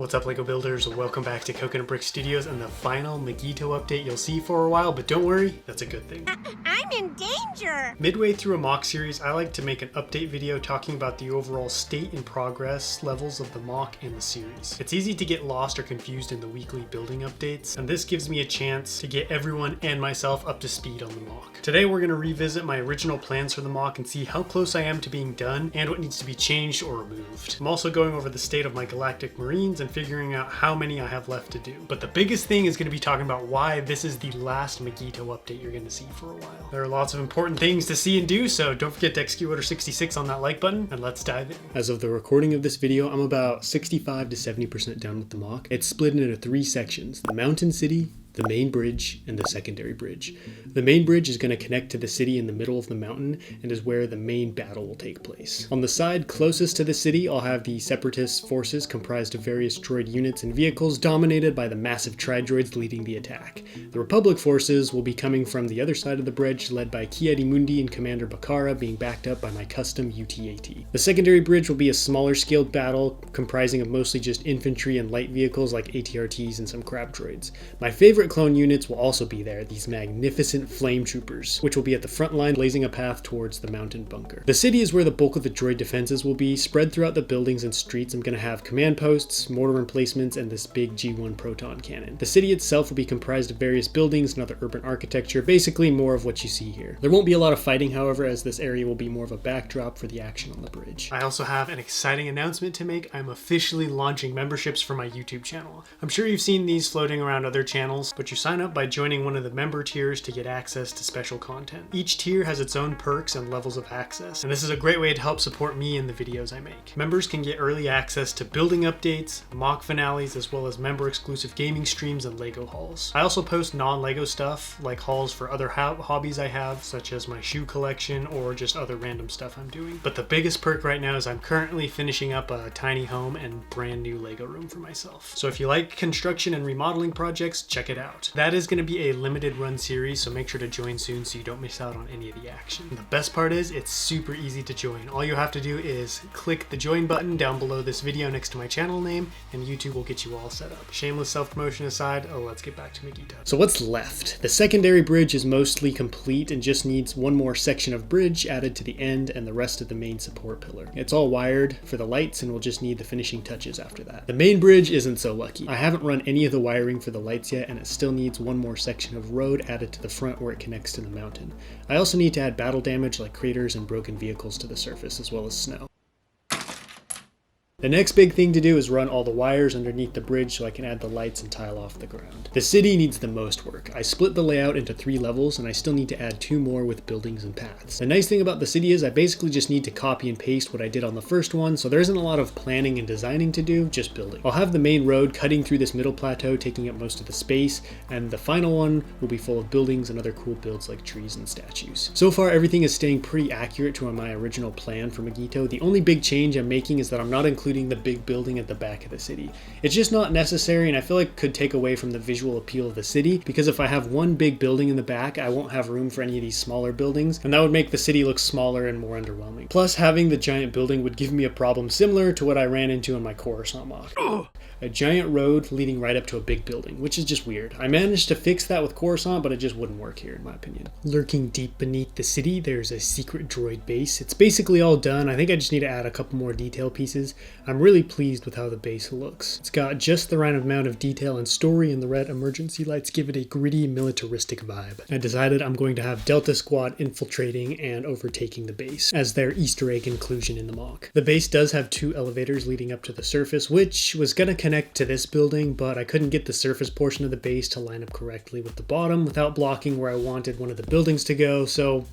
What's up, LEGO builders? Welcome back to Coconut Brick Studios and the final Mygeeto update you'll see for a while, but don't worry, that's a good thing. I'm in danger! Midway through a mock series, I like to make an update video talking about the overall state and progress levels of the mock and the series. It's easy to get lost or confused in the weekly building updates, and this gives me a chance to get everyone and myself up to speed on the mock. Today we're going to revisit my original plans for the mock and see how close I am to being done and what needs to be changed or removed. I'm also going over the state of my Galactic Marines and figuring out how many I have left to do. But the biggest thing is going to be talking about why this is the last Mygeeto update you're going to see for a while. There are lots of important things to see and do, so don't forget to execute order 66 on that like button, and let's dive in. As of the recording of this video, I'm about 65 to 70% done with the mock. It's split into 3 sections: the Mountain City, the main bridge, and the secondary bridge. The main bridge is going to connect to the city in the middle of the mountain and is where the main battle will take place. On the side closest to the city, I'll have the Separatist forces comprised of various droid units and vehicles dominated by the massive tri-droids leading the attack. The Republic forces will be coming from the other side of the bridge, led by Ki-Adi-Mundi and Commander Bakara, being backed up by my custom UT-AT. The secondary bridge will be a smaller scaled battle comprising of mostly just infantry and light vehicles like ATRTs and some crab droids. My favorite clone units will also be there, these magnificent flame troopers, which will be at the front line blazing a path towards the mountain bunker. The city is where the bulk of the droid defenses will be. Spread throughout the buildings and streets, I'm going to have command posts, mortar emplacements, and this big G1 proton cannon. The city itself will be comprised of various buildings and other urban architecture, basically more of what you see here. There won't be a lot of fighting, however, as this area will be more of a backdrop for the action on the bridge. I also have an exciting announcement to make. I'm officially launching memberships for my YouTube channel. I'm sure you've seen these floating around other channels, but you sign up by joining one of the member tiers to get access to special content. Each tier has its own perks and levels of access, and this is a great way to help support me in the videos I make. Members can get early access to building updates, mock finales, as well as member exclusive gaming streams and LEGO hauls. I also post non-LEGO stuff, like hauls for other hobbies I have, such as my shoe collection or just other random stuff I'm doing. But the biggest perk right now is I'm currently finishing up a tiny home and brand new LEGO room for myself. So if you like construction and remodeling projects, check it out. That is going to be a limited run series, so make sure to join soon so you don't miss out on any of the action. And the best part is it's super easy to join. All you have to do is click the join button down below this video next to my channel name, and YouTube will get you all set up. Shameless self-promotion aside, let's get back to Mygeeto. So what's left? The secondary bridge is mostly complete and just needs one more section of bridge added to the end and the rest of the main support pillar. It's all wired for the lights and we'll just need the finishing touches after that. The main bridge isn't so lucky. I haven't run any of the wiring for the lights yet, and it still needs one more section of road added to the front where it connects to the mountain. I also need to add battle damage like craters and broken vehicles to the surface, as well as snow. The next big thing to do is run all the wires underneath the bridge so I can add the lights and tile off the ground. The city needs the most work. I split the layout into 3 levels and I still need to add 2 more with buildings and paths. The nice thing about the city is I basically just need to copy and paste what I did on the first one, so there isn't a lot of planning and designing to do, just building. I'll have the main road cutting through this middle plateau, taking up most of the space, and the final one will be full of buildings and other cool builds like trees and statues. So far everything is staying pretty accurate to my original plan for Mygeeto. The only big change I'm making is that I'm not including the big building at the back of the city. It's just not necessary, and I feel like could take away from the visual appeal of the city, because if I have one big building in the back, I won't have room for any of these smaller buildings, and that would make the city look smaller and more underwhelming. Plus, having the giant building would give me a problem similar to what I ran into in my Coruscant mock. A giant road leading right up to a big building, which is just weird. I managed to fix that with Coruscant, but it just wouldn't work here in my opinion. Lurking deep beneath the city, there's a secret droid base. It's basically all done. I think I just need to add a couple more detail pieces. I'm really pleased with how the base looks. It's got just the right amount of detail and story, and the red emergency lights give it a gritty, militaristic vibe. I decided I'm going to have Delta Squad infiltrating and overtaking the base as their Easter egg inclusion in the mock. The base does have 2 elevators leading up to the surface, which was gonna connect to this building, but I couldn't get the surface portion of the base to line up correctly with the bottom without blocking where I wanted one of the buildings to go, so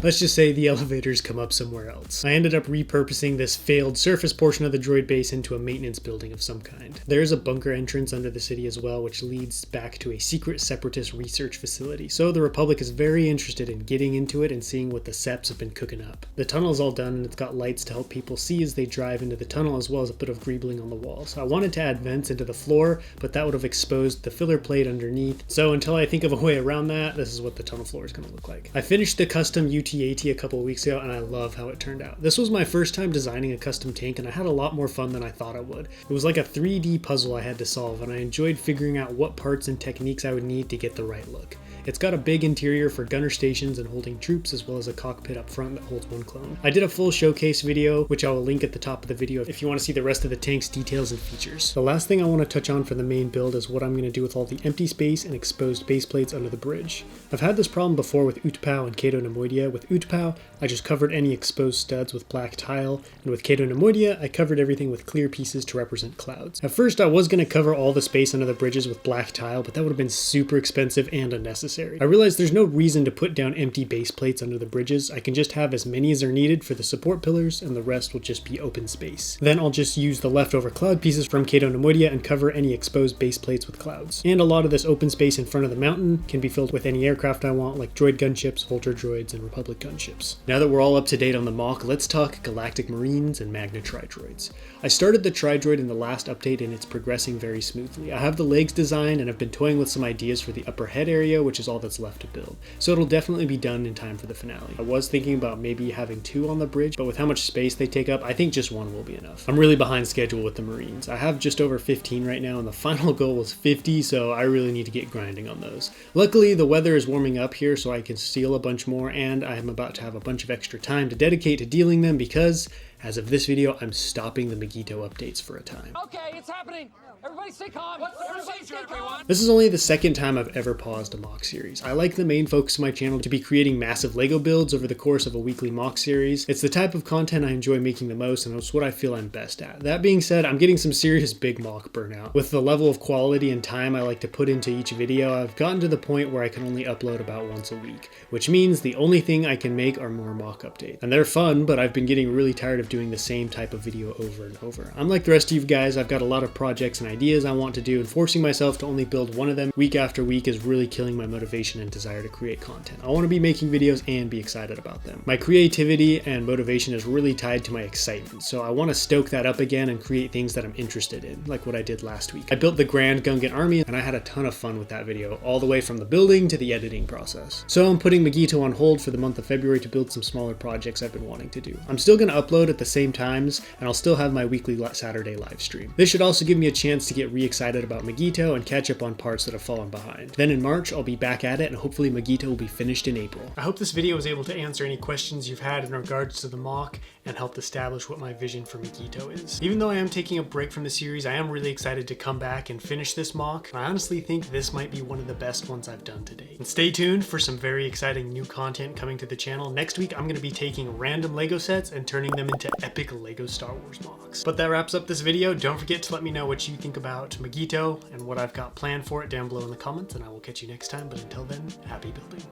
let's just say the elevators come up somewhere else. I ended up repurposing this failed surface portion of the droid base into a maintenance building of some kind. There is a bunker entrance under the city as well, which leads back to a secret separatist research facility, so the Republic is very interested in getting into it and seeing what the Seps have been cooking up. The tunnel is all done and it's got lights to help people see as they drive into the tunnel, as well as a bit of greebling on the walls. I wanted to add vents into the floor, but that would have exposed the filler plate underneath, so until I think of a way around that, this is what the tunnel floor is going to look like. I finished the custom UT-80 a couple of weeks ago, and I love how it turned out. This was my first time designing a custom tank, and I had a lot more fun than I thought I would. It was like a 3D puzzle I had to solve, and I enjoyed figuring out what parts and techniques I would need to get the right look. It's got a big interior for gunner stations and holding troops, as well as a cockpit up front that holds one clone. I did a full showcase video, which I will link at the top of the video if you want to see the rest of the tank's details and features. The last thing I want to touch on for the main build is what I'm going to do with all the empty space and exposed base plates under the bridge. I've had this problem before with Utapau and Mygeeto Nemoidia. With Utapau, I just covered any exposed studs with black tile, and with Mygeeto Nemoidia, I covered everything with clear pieces to represent clouds. At first, I was going to cover all the space under the bridges with black tile, but that would have been super expensive and unnecessary. I realized there's no reason to put down empty base plates under the bridges. I can just have as many as are needed for the support pillars, and the rest will just be open space. Then I'll just use the leftover cloud pieces from Mygeeto Nemoidia and cover any exposed base plates with clouds. And a lot of this open space in front of the mountain can be filled with any aircraft I want, like droid gunships, Volter droids, and Republic gunships. Now that we're all up to date on the mock, let's talk Galactic Marines and Magna Tri-Droids. I started the Tri-Droid in the last update, and it's progressing very smoothly. I have the legs designed, and I've been toying with some ideas for the upper head area, which is all that's left to build. So it'll definitely be done in time for the finale. I was thinking about maybe having 2 on the bridge, but with how much space they take up, I think just 1 will be enough. I'm really behind schedule with the Marines. I have just over 15 right now, and the final goal was 50, so I really need to get grinding on those. Luckily, the weather is warming up here, so I can steal a bunch more, and I am about to have a bunch of extra time to dedicate to dealing them because, as of this video, I'm stopping the Mygeeto updates for a time. Okay, it's happening. Everybody stay calm. What's the procedure, everyone? This is only the second time I've ever paused a mock series. I like the main focus of my channel to be creating massive LEGO builds over the course of a weekly mock series. It's the type of content I enjoy making the most, and it's what I feel I'm best at. That being said, I'm getting some serious big mock burnout. With the level of quality and time I like to put into each video, I've gotten to the point where I can only upload about once a week, which means the only thing I can make are more mock updates. And they're fun, but I've been getting really tired of doing the same type of video over and over. I'm like the rest of you guys, I've got a lot of projects and ideas I want to do, and forcing myself to only build one of them week after week is really killing my motivation and desire to create content. I want to be making videos and be excited about them. My creativity and motivation is really tied to my excitement, so I want to stoke that up again and create things that I'm interested in, like what I did last week. I built the Grand Gungan Army, and I had a ton of fun with that video, all the way from the building to the editing process. So I'm putting Mygeeto on hold for the month of February to build some smaller projects I've been wanting to do. I'm still going to upload at the same times, and I'll still have my weekly Saturday live stream. This should also give me a chance to get excited about Mygeeto and catch up on parts that have fallen behind. Then in March, I'll be back at it, and hopefully Mygeeto will be finished in April. I hope this video was able to answer any questions you've had in regards to the mock and helped establish what my vision for Mygeeto is. Even though I am taking a break from the series, I am really excited to come back and finish this mock, and I honestly think this might be one of the best ones I've done to date. And stay tuned for some very exciting new content coming to the channel. Next week, I'm going to be taking random LEGO sets and turning them into epic LEGO Star Wars mocks. But that wraps up this video. Don't forget to let me know what you think about Mygeeto and what I've got planned for it down below in the comments, and I will catch you next time. But until then, happy building.